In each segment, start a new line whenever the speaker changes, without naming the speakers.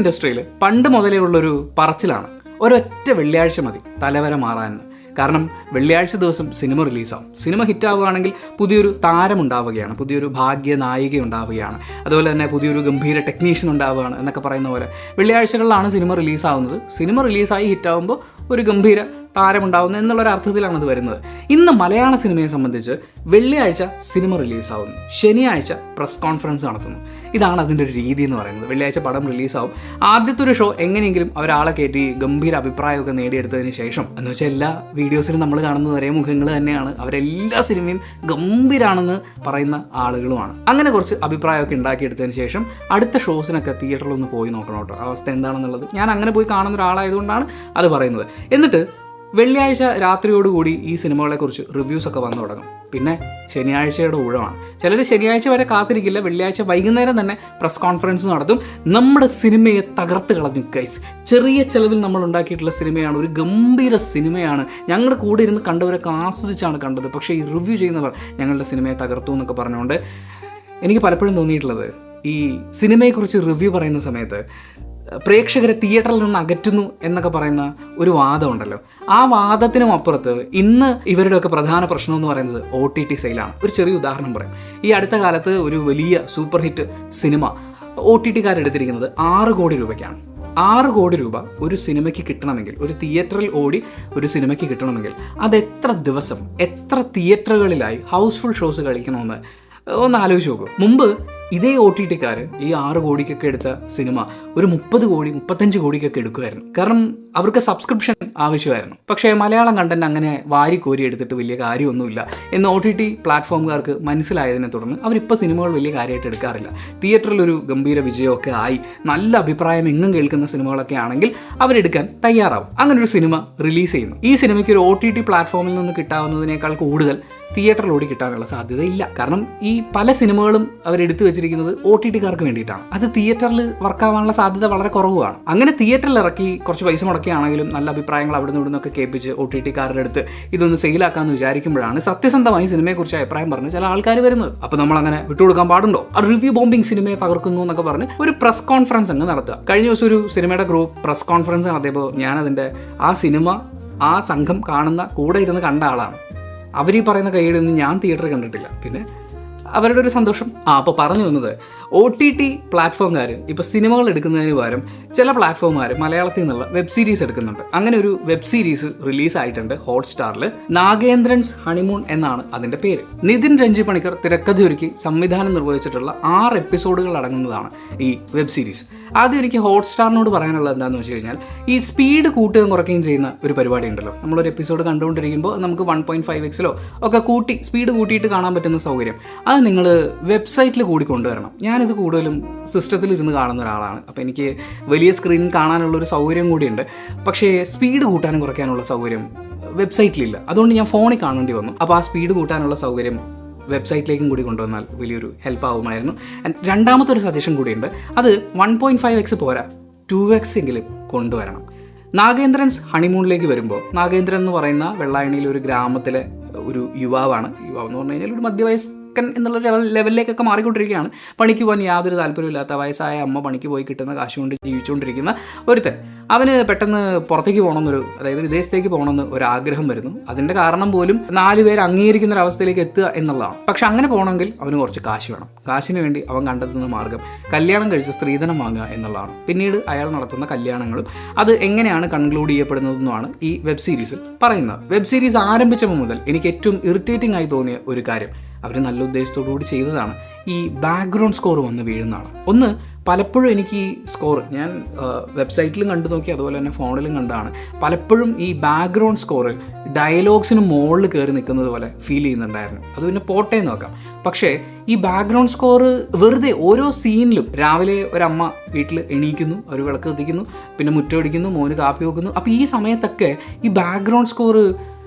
ഇൻഡസ്ട്രിയിൽ പണ്ട് മുതലേ ഉള്ളൊരു പറച്ചിലാണ്, ഒരൊറ്റ വെള്ളിയാഴ്ച മതി തലവര മാറാൻ. കാരണം വെള്ളിയാഴ്ച ദിവസം സിനിമ റിലീസാവും. സിനിമ ഹിറ്റാവുകയാണെങ്കിൽ പുതിയൊരു താരമുണ്ടാവുകയാണ്, പുതിയൊരു ഭാഗ്യ നായിക ഉണ്ടാവുകയാണ്, അതുപോലെ തന്നെ പുതിയൊരു ഗംഭീര ടെക്നീഷ്യൻ ഉണ്ടാവുകയാണ് എന്നൊക്കെ പറയുന്ന പോലെ വെള്ളിയാഴ്ചകളിലാണ് സിനിമ റിലീസാവുന്നത്. സിനിമ റിലീസായി ഹിറ്റാവുമ്പോൾ ഒരു ഗംഭീര താരമുണ്ടാവുന്നു എന്നുള്ളൊരർത്ഥത്തിലാണ് അത് വരുന്നത്. ഇന്ന് മലയാള സിനിമയെ സംബന്ധിച്ച് വെള്ളിയാഴ്ച സിനിമ റിലീസാവുന്നു, ശനിയാഴ്ച പ്രസ് കോൺഫറൻസ് നടത്തുന്നു. ഇതാണ് അതിൻ്റെ ഒരു രീതി എന്ന് പറയുന്നത്. വെള്ളിയാഴ്ച പടം റിലീസാവും, ആദ്യത്തെ ഒരു ഷോ എങ്ങനെയെങ്കിലും ഒരാളെ കയറ്റി ഗംഭീര അഭിപ്രായമൊക്കെ നേടിയെടുത്തതിന് ശേഷം, എന്ന് വെച്ചാൽ എല്ലാ വീഡിയോസിലും നമ്മൾ കാണുന്ന ഒരേ മുഖങ്ങൾ തന്നെയാണ്, അവരെല്ലാ സിനിമയും ഗംഭീരാണെന്ന് പറയുന്ന ആളുകളുമാണ്. അങ്ങനെ കുറച്ച് അഭിപ്രായമൊക്കെ ഉണ്ടാക്കിയെടുത്തതിന് ശേഷം അടുത്ത ഷോസിനൊക്കെ തിയേറ്ററിലൊന്ന് പോയി നോക്കണം കേട്ടോ, അവസ്ഥ എന്താണെന്നുള്ളത്. ഞാൻ അങ്ങനെ പോയി കാണുന്ന ഒരാളായതുകൊണ്ടാണ് അത് പറയുന്നത്. എന്നിട്ട് വെള്ളിയാഴ്ച രാത്രിയോടുകൂടി ഈ സിനിമകളെക്കുറിച്ച് റിവ്യൂസൊക്കെ വന്നു തുടങ്ങും. പിന്നെ ശനിയാഴ്ചയുടെ ഊഴമാണ്. ചിലർ ശനിയാഴ്ച വരെ കാത്തിരിക്കില്ല, വെള്ളിയാഴ്ച വൈകുന്നേരം തന്നെ പ്രസ് കോൺഫറൻസ് നടത്തും. നമ്മുടെ സിനിമയെ തകർത്ത് കളഞ്ഞു ഗൈസ്, ചെറിയ ചെലവിൽ നമ്മൾ ഉണ്ടാക്കിയിട്ടുള്ള സിനിമയാണ്, ഒരു ഗംഭീര സിനിമയാണ്, ഞങ്ങളുടെ കൂടെ ഇരുന്ന് കണ്ടവരൊക്കെ ആസ്വദിച്ചാണ് കണ്ടത്, പക്ഷേ ഈ റിവ്യൂ ചെയ്യുന്നവർ ഞങ്ങളുടെ സിനിമയെ തകർത്തു എന്നൊക്കെ പറഞ്ഞുകൊണ്ട് എനിക്ക് പലപ്പോഴും തോന്നിയിട്ടുള്ളത്, ഈ സിനിമയെക്കുറിച്ച് റിവ്യൂ പറയുന്ന സമയത്ത് പ്രേക്ഷകരെ തിയേറ്ററിൽ നിന്ന് അകറ്റുന്നു എന്നൊക്കെ പറയുന്ന ഒരു വാദമുണ്ടല്ലോ, ആ വാദത്തിനും അപ്പുറത്ത് ഇന്ന് ഇവരുടെയൊക്കെ പ്രധാന പ്രശ്നം എന്ന് പറയുന്നത് OTT സെയിലാണ്. ഒരു ചെറിയ ഉദാഹരണം പറയാം. ഈ അടുത്ത കാലത്ത് ഒരു വലിയ സൂപ്പർ ഹിറ്റ് സിനിമ OTTക്കാരെടുത്തിരിക്കുന്നത് 6 കോടി രൂപയ്ക്കാണ്. 6 കോടി രൂപ ഒരു സിനിമയ്ക്ക് കിട്ടണമെങ്കിൽ, ഒരു തിയേറ്ററിൽ ഓടി ഒരു സിനിമയ്ക്ക് കിട്ടണമെങ്കിൽ അത് എത്ര ദിവസം എത്ര തിയേറ്ററുകളിലായി ഹൗസ്ഫുൾ ഷോസ് കളിക്കണമെന്ന് ഒന്ന് ആലോചിച്ച് നോക്കൂ. മുമ്പ് ഇതേ OTTക്കാർ ഈ 6 കോടിക്കൊക്കെ എടുത്ത സിനിമ ഒരു 30 കോടി 35 കോടിക്കൊക്കെ എടുക്കുമായിരുന്നു. കാരണം അവർക്ക് സബ്സ്ക്രിപ്ഷൻ ആവശ്യമായിരുന്നു. പക്ഷേ മലയാളം കണ്ടന്റ് അങ്ങനെ വാരിക്കോരി എടുത്തിട്ട് വലിയ കാര്യമൊന്നുമില്ല എന്ന് OTT പ്ലാറ്റ്ഫോമുകാർക്ക് മനസ്സിലായതിനെ തുടർന്ന് അവരിപ്പോൾ സിനിമകൾ വലിയ കാര്യമായിട്ട് എടുക്കാറില്ല. തിയേറ്ററിലൊരു ഗംഭീര വിജയമൊക്കെ ആയി നല്ല അഭിപ്രായം എങ്ങും കേൾക്കുന്ന സിനിമകളൊക്കെ ആണെങ്കിൽ അവരെടുക്കാൻ തയ്യാറാവും. അങ്ങനൊരു സിനിമ റിലീസ് ചെയ്യുന്നു. ഈ സിനിമയ്ക്ക് ഒരു OTT പ്ലാറ്റ്ഫോമിൽ നിന്ന് കിട്ടാവുന്നതിനേക്കാൾ കൂടുതൽ തിയേറ്ററിലോടി കിട്ടാനുള്ള സാധ്യതയില്ല. കാരണം ഈ പല സിനിമകളും അവരെടുത്തു വെച്ചിരിക്കുന്നത് OTTക്കാർക്ക് വേണ്ടിയിട്ടാണ്. അത് തിയേറ്ററിൽ വർക്കാവാനുള്ള സാധ്യത വളരെ കുറവാണ്. അങ്ങനെ തിയേറ്ററിൽ ഇറക്കി കുറച്ച് പൈസ മുടക്കിയാണെങ്കിലും നല്ല അഭിപ്രായങ്ങൾ അവിടെ നിന്ന് ഇവിടുന്നൊക്കെ കേൾപ്പിച്ച് OTTക്കാരുടെ അടുത്ത് ഇതൊന്ന് സെയിലാക്കാമെന്ന് വിചാരിക്കുമ്പോഴാണ് സത്യസന്ധമായി സിനിമയെക്കുറിച്ച് അഭിപ്രായം പറഞ്ഞ് ചില ആൾക്കാർ വരുന്നത്. അപ്പോൾ നമ്മളങ്ങനെ വിട്ടുകൊടുക്കാൻ പാടുണ്ടോ? ആ റിവ്യൂ ബോംബിംഗ് സിനിമയെ തകർക്കുന്നു എന്നൊക്കെ പറഞ്ഞ് ഒരു പ്രസ് കോൺഫറൻസ് അങ്ങ് നടത്തുക. കഴിഞ്ഞ ദിവസം ഒരു സിനിമയുടെ ഗ്രൂപ്പ് പ്രസ് കോൺഫറൻസ് നടത്തിയപ്പോൾ ഞാനതിൻ്റെ ആ സിനിമ ആ സംഘം കാണുന്ന കൂടെ ഇരുന്ന് കണ്ട ആളാണ്. അവർ ഈ പറയുന്ന കൈയ്യൊന്നും ഞാൻ തിയേറ്ററിൽ കണ്ടിട്ടില്ല. പിന്നെ അവരുടെ ഒരു സന്തോഷം. അപ്പോൾ പറഞ്ഞു വന്നത്, OTT പ്ലാറ്റ്ഫോമുകാർ ഇപ്പോൾ സിനിമകൾ എടുക്കുന്നതിന് പകരം ചില പ്ലാറ്റ്ഫോമുകാർ മലയാളത്തിൽ നിന്നുള്ള വെബ് സീരീസ് എടുക്കുന്നുണ്ട്. അങ്ങനെ ഒരു വെബ് സീരീസ് റിലീസായിട്ടുണ്ട് ഹോട്ട്സ്റ്റാറിൽ. നാഗേന്ദ്രൻസ് ഹണിമൂൺ എന്നാണ് അതിൻ്റെ പേര്. നിതിൻ രഞ്ജി പണിക്കർ തിരക്കഥയൊരുക്കി സംവിധാനം നിർവഹിച്ചിട്ടുള്ള 6 എപ്പിസോഡുകൾ അടങ്ങുന്നതാണ് ഈ വെബ് സീരീസ്. ആദ്യം എനിക്ക് ഹോട്ട്സ്റ്റാറിനോട് പറയാനുള്ളത് എന്താണെന്ന് വെച്ച് കഴിഞ്ഞാൽ, ഈ സ്പീഡ് കൂട്ടുകയും കുറയ്ക്കുകയും ചെയ്യുന്ന ഒരു പരിപാടി ഉണ്ടല്ലോ. നമ്മളൊരു എപ്പിസോഡ് കണ്ടുകൊണ്ടിരിക്കുമ്പോൾ നമുക്ക് 1.5x ഒക്കെ കൂട്ടി സ്പീഡ് കൂട്ടിയിട്ട് കാണാൻ പറ്റുന്ന സൗകര്യം, അത് നിങ്ങൾ വെബ്സൈറ്റിൽ കൂടി കൊണ്ടുവരണം. ഞാനിത് കൂടുതലും സിസ്റ്റത്തിൽ ഇരുന്ന് കാണുന്ന ഒരാളാണ്. അപ്പോൾ എനിക്ക് വലിയ സ്ക്രീനിൽ കാണാനുള്ളൊരു സൗകര്യം കൂടിയുണ്ട്. പക്ഷേ സ്പീഡ് കൂട്ടാനും കുറയ്ക്കാനുള്ള സൗകര്യം വെബ്സൈറ്റിലില്ല. അതുകൊണ്ട് ഞാൻ ഫോണിൽ കാണേണ്ടി വന്നു. അപ്പോൾ ആ സ്പീഡ് കൂട്ടാനുള്ള സൗകര്യം വെബ്സൈറ്റിലേക്കും കൂടി കൊണ്ടുവന്നാൽ വലിയൊരു ഹെൽപ്പ് ആവുമായിരുന്നു. രണ്ടാമത്തെ ഒരു സജഷൻ കൂടിയുണ്ട്. അത് 1.5x പോരാ, 2x എങ്കിലും കൊണ്ടുവരണം. നാഗേന്ദ്രൻസ് ഹണിമൂണിലേക്ക് വരുമ്പോൾ, നാഗേന്ദ്രൻ എന്ന് പറയുന്ന വെള്ളായണിയിലെ ഒരു ഗ്രാമത്തിലെ ഒരു യുവാവാണ്. യുവാവെന്ന് പറഞ്ഞു കഴിഞ്ഞാൽ ഒരു മധ്യവയസ്കൻ എന്നുള്ള ലെവലിലേക്കൊക്കെ മാറിക്കൊണ്ടിരിക്കുകയാണ്. പണിക്ക് പോകാൻ യാതൊരു താല്പര്യമില്ലാത്ത വയസ്സായ അമ്മ പണിക്ക് പോയി കിട്ടുന്ന കാശ് കൊണ്ട് ജീവിച്ചുകൊണ്ടിരിക്കുന്ന ഒരുത്തൻ. അവന് പെട്ടെന്ന് പുറത്തേക്ക് പോകണമെന്നൊരു, അതായത് വിദേശത്തേക്ക് പോകണമെന്ന് ഒരു ആഗ്രഹം വരുന്നു. അതിൻ്റെ കാരണം പോലും 4 പേര് അംഗീകരിക്കുന്ന ഒരു അവസ്ഥയിലേക്ക് എത്തുക എന്നുള്ളതാണ്. പക്ഷെ അങ്ങനെ പോകണമെങ്കിൽ അവന് കുറച്ച് കാശ് വേണം. കാശിന് വേണ്ടി അവൻ കണ്ടെത്തുന്ന മാർഗ്ഗം കല്യാണം കഴിച്ച് സ്ത്രീധനം വാങ്ങുക എന്നുള്ളതാണ്. പിന്നീട് അയാൾ നടത്തുന്ന കല്യാണങ്ങളും അത് എങ്ങനെയാണ് കൺക്ലൂഡ് ചെയ്യപ്പെടുന്നതെന്നുമാണ് ഈ വെബ് സീരീസിൽ പറയുന്നത്. വെബ് സീരീസ് ആരംഭിച്ചപ്പോൾ മുതൽ എനിക്ക് ഏറ്റവും ഇറിറ്റേറ്റിംഗ് ആയി തോന്നിയ ഒരു കാര്യം, അവർ നല്ല ഉദ്ദേശത്തോടു കൂടി ചെയ്തതാണ്, ഈ ബാക്ക്ഗ്രൗണ്ട് സ്കോർ വന്ന് വീഴുന്നതാണ്. ഒന്ന്, പലപ്പോഴും എനിക്ക് ഈ സ്കോർ ഞാൻ വെബ്സൈറ്റിലും കണ്ടു നോക്കി, അതുപോലെ തന്നെ ഫോണിലും കണ്ടാണ്, പലപ്പോഴും ഈ ബാക്ക്ഗ്രൗണ്ട് സ്കോർ ഡയലോഗ്സിന് മുകളിൽ കയറി നിൽക്കുന്നത് പോലെ ഫീൽ ചെയ്യുന്നുണ്ടായിരുന്നു. അത് പിന്നെ പോട്ടേ നോക്കാം. പക്ഷേ ഈ ബാക്ക്ഗ്രൗണ്ട് സ്കോർ വെറുതെ ഓരോ സീനിലും, രാവിലെ ഒരമ്മ വീട്ടിൽ എണീക്കുന്നു, അവർ വിളക്ക് കത്തിക്കുന്നു, പിന്നെ മുറ്റമടിക്കുന്നു, മോന് കാപ്പി വെക്കുന്നു. അപ്പോൾ ഈ സമയത്തൊക്കെ ഈ ബാക്ക്ഗ്രൗണ്ട് സ്കോർ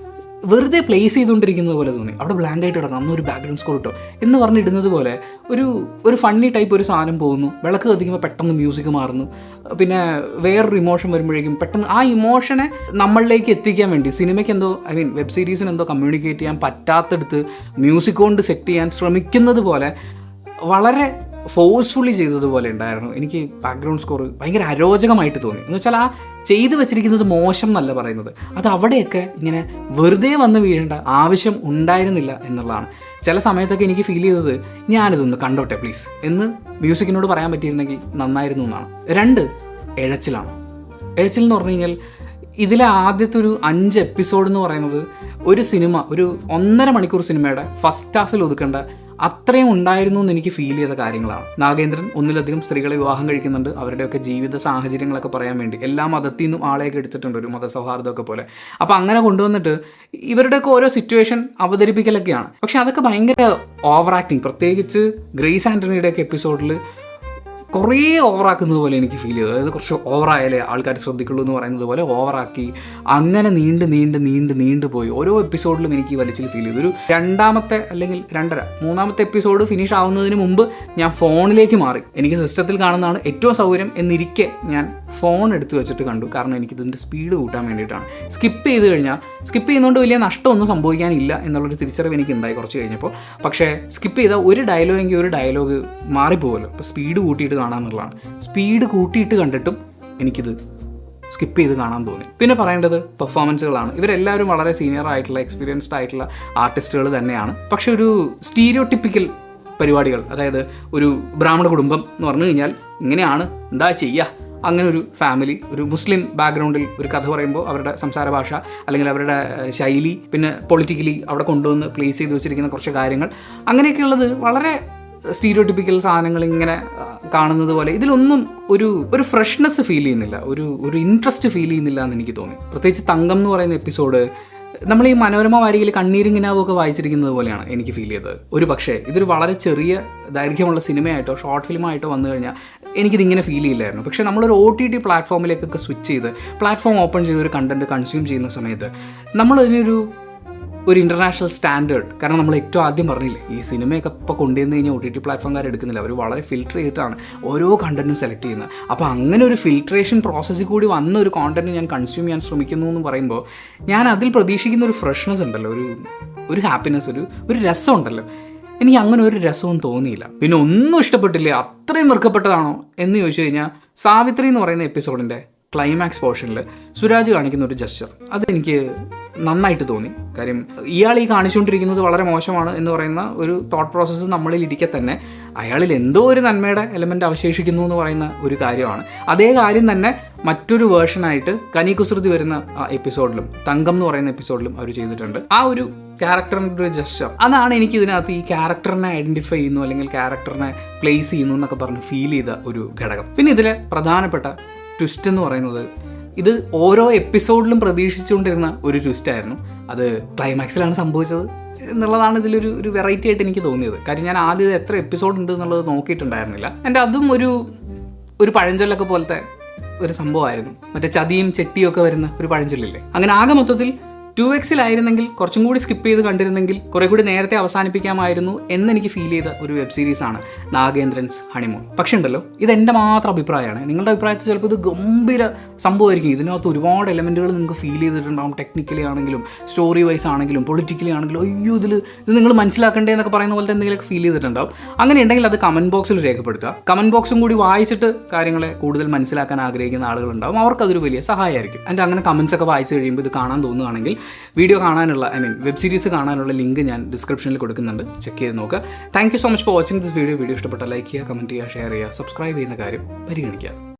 വെറുതെ പ്ലേസ് ചെയ്തുകൊണ്ടിരിക്കുന്നത് പോലെ തോന്നി. അവിടെ ബ്ലാങ്ക് ആയിട്ട് കിടന്നു, അന്നൊരു ബാക്ക്ഗ്രൗണ്ട് സ്കോർ ഇട്ടോ എന്ന് പറഞ്ഞിടുന്നത് പോലെ ഒരു ഫണ്ണി ടൈപ്പ് ഒരു സാധനം പോകുന്നു. വിളക്ക് കത്തിക്കുമ്പോൾ പെട്ടെന്ന് മ്യൂസിക് മാറുന്നു. പിന്നെ വേറൊരു ഇമോഷൻ വരുമ്പോഴേക്കും പെട്ടെന്ന് ആ ഇമോഷനെ നമ്മളിലേക്ക് എത്തിക്കാൻ വേണ്ടി സിനിമയ്ക്ക് എന്തോ, വെബ് സീരീസിന് എന്തോ കമ്മ്യൂണിക്കേറ്റ് ചെയ്യാൻ പറ്റാത്തടുത്ത് മ്യൂസിക് കൊണ്ട് സെറ്റ് ചെയ്യാൻ ശ്രമിക്കുന്നത് പോലെ വളരെ ഫോഴ്സ്ഫുള്ളി ചെയ്തതുപോലെ ഉണ്ടായിരുന്നു. എനിക്ക് ബാക്ക്ഗ്രൗണ്ട് സ്കോർ ഭയങ്കര അരോചകമായിട്ട് തോന്നി. എന്ന് വെച്ചാൽ ആ ചെയ്തു വെച്ചിരിക്കുന്നത് മോശം എന്നല്ല പറയുന്നത്, അത് അവിടെയൊക്കെ ഇങ്ങനെ വെറുതെ വന്ന് വീഴേണ്ട ആവശ്യം ഉണ്ടായിരുന്നില്ല എന്നുള്ളതാണ്. ചില സമയത്തൊക്കെ എനിക്ക് ഫീൽ ചെയ്തത് ഞാനിതൊന്ന് കണ്ടോട്ടെ പ്ലീസ് എന്ന് മ്യൂസിക്കിനോട് പറയാൻ പറ്റിയിരുന്നെങ്കിൽ നന്നായിരുന്നു എന്നാണ്. 2 എഴച്ചിലാണ്. എഴച്ചിൽ എന്ന് പറഞ്ഞു കഴിഞ്ഞാൽ ഇതിലെ ആദ്യത്തെ ഒരു 5 എപ്പിസോഡ് എന്ന് പറയുന്നത് ഒരു സിനിമ, ഒരു 1.5 മണിക്കൂർ സിനിമയുടെ ഫസ്റ്റ് ഹാഫിൽ ഒതുക്കേണ്ട അത്രയും ഉണ്ടായിരുന്നു എന്ന് എനിക്ക് ഫീൽ ചെയ്ത കാര്യങ്ങളാണ്. നാഗേന്ദ്രൻ ഒന്നിലധികം സ്ത്രീകളെ വിവാഹം കഴിക്കുന്നുണ്ട്. അവരുടെയൊക്കെ ജീവിത സാഹചര്യങ്ങളൊക്കെ പറയാൻ വേണ്ടി എല്ലാ മതത്തിൽ നിന്നും ആളെയൊക്കെ എടുത്തിട്ടുണ്ട്, ഒരു മതസൗഹാർദ്ദമൊക്കെ പോലെ. അപ്പോൾ അങ്ങനെ കൊണ്ടുവന്നിട്ട് ഇവരുടെയൊക്കെ ഓരോ സിറ്റുവേഷൻ അവതരിപ്പിക്കലൊക്കെയാണ്. പക്ഷെ അതൊക്കെ ഭയങ്കര ഓവർ ആക്ടിങ്, പ്രത്യേകിച്ച് ഗ്രേസ് ആൻ്റണിയുടെയൊക്കെ എപ്പിസോഡിൽ കുറേ ഓവറാക്കുന്നത് പോലെ എനിക്ക് ഫീൽ ചെയ്തു. അതായത് കുറച്ച് ഓവറായാലേ ആൾക്കാർ ശ്രദ്ധിക്കുള്ളൂ എന്ന് പറയുന്നത് പോലെ ഓവറാക്കി അങ്ങനെ നീണ്ടു പോയി. ഓരോ എപ്പിസോഡിലും എനിക്ക് വലിച്ചിൽ ഫീൽ ചെയ്തു. ഒരു 2ാമത്തെ അല്ലെങ്കിൽ 2.5 3ാമത്തെ എപ്പിസോഡ് ഫിനിഷ് ആവുന്നതിന് മുമ്പ് ഞാൻ ഫോണിലേക്ക് മാറി. എനിക്ക് സിസ്റ്റത്തിൽ കാണുന്നതാണ് ഏറ്റവും സൗകര്യം എന്നിരിക്കെ ഞാൻ ഫോൺ എടുത്ത് വെച്ചിട്ട് കണ്ടു. കാരണം എനിക്കിതിൻ്റെ സ്പീഡ് കൂട്ടാൻ വേണ്ടിയിട്ടാണ്. സ്കിപ്പ് ചെയ്യുന്നതുകൊണ്ട് വലിയ നഷ്ടമൊന്നും സംഭവിക്കാനില്ല എന്നുള്ളൊരു തിരിച്ചറിവ് എനിക്ക് ഉണ്ടായി കുറച്ച് കഴിഞ്ഞപ്പോൾ. പക്ഷേ സ്കിപ്പ് ചെയ്താൽ ഒരു ഡയലോഗ് മാറിപ്പോകുമല്ലോ. അപ്പോൾ സ്പീഡ് കൂട്ടിയിട്ട് കാണാമെന്നുള്ളതാണ്. സ്പീഡ് കൂട്ടിയിട്ട് കണ്ടിട്ടും എനിക്കിത് സ്കിപ്പ് ചെയ്ത് കാണാൻ തോന്നി. പിന്നെ പറയേണ്ടത് പെർഫോമൻസുകളാണ്. ഇവരെല്ലാവരും വളരെ സീനിയർ ആയിട്ടുള്ള എക്സ്പീരിയൻസ്ഡ് ആയിട്ടുള്ള ആർട്ടിസ്റ്റുകൾ തന്നെയാണ്. പക്ഷെ ഒരു സ്റ്റീരിയോടിപ്പിക്കൽ പരിപാടികൾ, അതായത് ഒരു ബ്രാഹ്മണ കുടുംബം എന്ന് പറഞ്ഞു കഴിഞ്ഞാൽ ഇങ്ങനെയാണ്, എന്താ ചെയ്യുക, അങ്ങനെ ഒരു ഫാമിലി, ഒരു മുസ്ലിം ബാക്ക്ഗ്രൗണ്ടിൽ ഒരു കഥ പറയുമ്പോൾ അവരുടെ സംസാര ഭാഷ അല്ലെങ്കിൽ അവരുടെ ശൈലി, പിന്നെ പൊളിറ്റിക്കലി അവിടെ കൊണ്ടുവന്ന് പ്ലേസ് ചെയ്ത് വെച്ചിരിക്കുന്ന കുറച്ച് കാര്യങ്ങൾ, അങ്ങനെയൊക്കെയുള്ളത് വളരെ സ്റ്റീരിയോടിപ്പിക്കൽ സാധനങ്ങൾ ഇങ്ങനെ കാണുന്നത് പോലെ ഇതിലൊന്നും ഒരു ഫ്രഷ്നെസ് ഫീൽ ചെയ്യുന്നില്ല, ഒരു ഇൻട്രസ്റ്റ് ഫീൽ ചെയ്യുന്നില്ല എന്ന് എനിക്ക് തോന്നി. പ്രത്യേകിച്ച് തങ്കം എന്ന് പറയുന്ന എപ്പിസോഡ് നമ്മൾ ഈ മനോരമ വാരികയിൽ കണ്ണീരിങ്ങിനാവൊക്കെ വായിച്ചിരിക്കുന്നത് പോലെയാണ് എനിക്ക് ഫീൽ ചെയ്തത്. ഒരു പക്ഷേ ഇതൊരു വളരെ ചെറിയ ദൈർഘ്യമുള്ള സിനിമയായിട്ടോ ഷോർട്ട് ഫിലിമായിട്ടോ വന്നു കഴിഞ്ഞാൽ എനിക്കിതിങ്ങനെ ഫീൽ ചെയ്യില്ലായിരുന്നു. പക്ഷേ നമ്മളൊരു OTT പ്ലാറ്റ്ഫോമിലേക്കൊക്കെ സ്വിച്ച് ചെയ്ത് പ്ലാറ്റ്ഫോം ഓപ്പൺ ചെയ്ത് ഒരു കണ്ടൻറ്റ് കൺസ്യൂം ചെയ്യുന്ന സമയത്ത് നമ്മളതിനൊരു ഇൻ്റർനാഷണൽ സ്റ്റാൻഡേർഡ്, കാരണം നമ്മൾ ഏറ്റവും ആദ്യം പറഞ്ഞില്ലേ ഈ സിനിമയൊക്കെ ഇപ്പോൾ കൊണ്ടുവന്ന് കഴിഞ്ഞാൽ OTT പ്ലാറ്റ്ഫോംകാർ എടുക്കുന്നില്ല, അവർ വളരെ ഫിൽറ്റർ ചെയ്തിട്ടാണ് ഓരോ കണ്ടൻറ്റും സെലക്ട് ചെയ്യുന്നത്. അപ്പോൾ അങ്ങനെ ഒരു ഫിൽട്രേഷൻ പ്രോസസ്സിൽ കൂടി വന്ന ഒരു കോണ്ടൻറ്റ് ഞാൻ കൺസ്യൂം ചെയ്യാൻ ശ്രമിക്കുന്നു എന്ന് പറയുമ്പോൾ ഞാൻ അതിൽ പ്രതീക്ഷിക്കുന്ന ഒരു ഫ്രഷ്നെസ് ഉണ്ടല്ലോ, ഒരു ഹാപ്പിനെസ്, ഒരു രസമുണ്ടല്ലോ. എനിക്ക് അങ്ങനെ ഒരു രസവും തോന്നിയില്ല. പിന്നെ ഒന്നും ഇഷ്ടപ്പെട്ടില്ല, അത്രയും വെറുക്കപ്പെട്ടതാണോ എന്ന് ചോദിച്ചു കഴിഞ്ഞാൽ സാവിത്രി എന്ന് പറയുന്ന എപ്പിസോഡിൻ്റെ ക്ലൈമാക്സ് പോർഷനിൽ സുരാജ് കാണിക്കുന്ന ഒരു ജസ്റ്റർ, അതെനിക്ക് നന്നായിട്ട് തോന്നി. കാര്യം ഇയാൾ ഈ കാണിച്ചുകൊണ്ടിരിക്കുന്നത് വളരെ മോശമാണ് എന്ന് പറയുന്ന ഒരു തോട്ട് പ്രോസസ്സ് നമ്മളിൽ ഇരിക്കെ തന്നെ അയാളിൽ എന്തോ ഒരു നന്മയുടെ എലമെൻ്റ് അവശേഷിക്കുന്നു എന്ന് പറയുന്ന ഒരു കാര്യമാണ്. അതേ കാര്യം തന്നെ മറ്റൊരു വേർഷനായിട്ട് കനികുസൃതി വരുന്ന എപ്പിസോഡിലും തങ്കം എന്ന് പറയുന്ന എപ്പിസോഡിലും അവർ ചെയ്തിട്ടുണ്ട്. ആ ഒരു ക്യാരക്ടറിൻ്റെ ഒരു ജസ്റ്റർ, അതാണ് എനിക്ക് ഇതിനകത്ത് ഈ ക്യാരക്ടറിനെ ഐഡൻറ്റിഫൈ ചെയ്യുന്നു അല്ലെങ്കിൽ ക്യാരക്ടറിനെ പ്ലേസ് ചെയ്യുന്നു എന്നൊക്കെ പറഞ്ഞ് ഫീൽ ചെയ്ത ഒരു ഘടകം. പിന്നെ ഇതിലെ പ്രധാനപ്പെട്ട ട്വിസ്റ്റ് എന്ന് പറയുന്നത് ഇത് ഓരോ എപ്പിസോഡിലും പ്രതീക്ഷിച്ചുകൊണ്ടിരുന്ന ഒരു ട്വിസ്റ്റായിരുന്നു. അത് ക്ലൈമാക്സിലാണ് സംഭവിച്ചത് എന്നുള്ളതാണ് ഇതിലൊരു വെറൈറ്റി ആയിട്ട് എനിക്ക് തോന്നിയത്. കാര്യം ഞാൻ ആദ്യം എത്ര എപ്പിസോഡ് ഉണ്ട് എന്നുള്ളത് നോക്കിയിട്ടുണ്ടായിരുന്നില്ല. എൻ്റെ അതും ഒരു പഴഞ്ചൊല്ലൊക്കെ പോലത്തെ ഒരു സംഭവമായിരുന്നു. മറ്റേ ചതിയും ചെട്ടിയും ഒക്കെ വരുന്ന ഒരു പഴഞ്ചൊല്ലില്ലേ, അങ്ങനെ ആകെ മൊത്തത്തിൽ 2Xലായിരുന്നെങ്കിൽ കുറച്ചും കൂടി സ്കിപ്പ് ചെയ്ത് കണ്ടിരുന്നെങ്കിൽ കുറേ കൂടി നേരത്തെ അവസാനിപ്പിക്കാമായിരുന്നു എന്നെനിക്ക് ഫീൽ ചെയ്ത ഒരു വെബ് സീരീസാണ് നാഗേന്ദ്രൻസ് ഹണിമൂൺ. പക്ഷേ ഉണ്ടല്ലോ, ഇതെൻ്റെ മാത്രം അഭിപ്രായമാണ്. നിങ്ങളുടെ അഭിപ്രായത്തിൽ ചിലപ്പോൾ ഇത് ഗംഭീര സംഭവമായിരിക്കും. ഇതിനകത്ത് ഒരുപാട് എലമെൻറ്റുകൾ നിങ്ങൾക്ക് ഫീൽ ചെയ്തിട്ടുണ്ടാകും. ടെക്നിക്കലി ആണെങ്കിലും സ്റ്റോറി വൈസ് ആണെങ്കിലും പൊളിറ്റിക്കലി ആണെങ്കിലും അയ്യോ ഇത് നിങ്ങൾ മനസ്സിലാക്കണ്ടേ എന്നൊക്കെ പറയുന്ന പോലത്തെ എന്തെങ്കിലുമൊക്കെ ഫീൽ ചെയ്തിട്ടുണ്ടാവും. അങ്ങനെ ഉണ്ടെങ്കിൽ അത് കമൻറ്റ് ബോക്സിൽ രേഖപ്പെടുത്തുക. കമൻറ്റ് ബോക്സും കൂടി വായിച്ചിട്ട് കാര്യങ്ങളെ കൂടുതൽ മനസ്സിലാക്കാൻ ആഗ്രഹിക്കുന്ന ആളുകളുണ്ടാവും, അവർക്കതൊരു വലിയ സഹായമായിരിക്കും. അതിൻ്റെ അങ്ങനെ കമൻസ് ഒക്കെ വായിച്ച് കഴിയുമ്പോൾ ഇത് കാണാൻ തോന്നുകയാണെങ്കിൽ വീഡിയോ കാണാനുള്ള വെബ് സീരീസ് കാണാനുള്ള ലിങ്ക് ഞാൻ ഡിസ്ക്രിപ്ഷനിൽ കൊടുക്കുന്നുണ്ട്, ചെക്ക് ചെയ്ത് നോക്കുക. Thank you so much for watching this video. Video ഇഷ്ടപ്പെട്ട ലൈക്ക് ചെയ്യുക, കമൻറ്റ് ചെയ്യുക, ഷെയർ ചെയ്യുക, സബ്സ്ക്രൈബ് ചെയ്യുന്ന കാര്യം പരിഗണിക്കുക.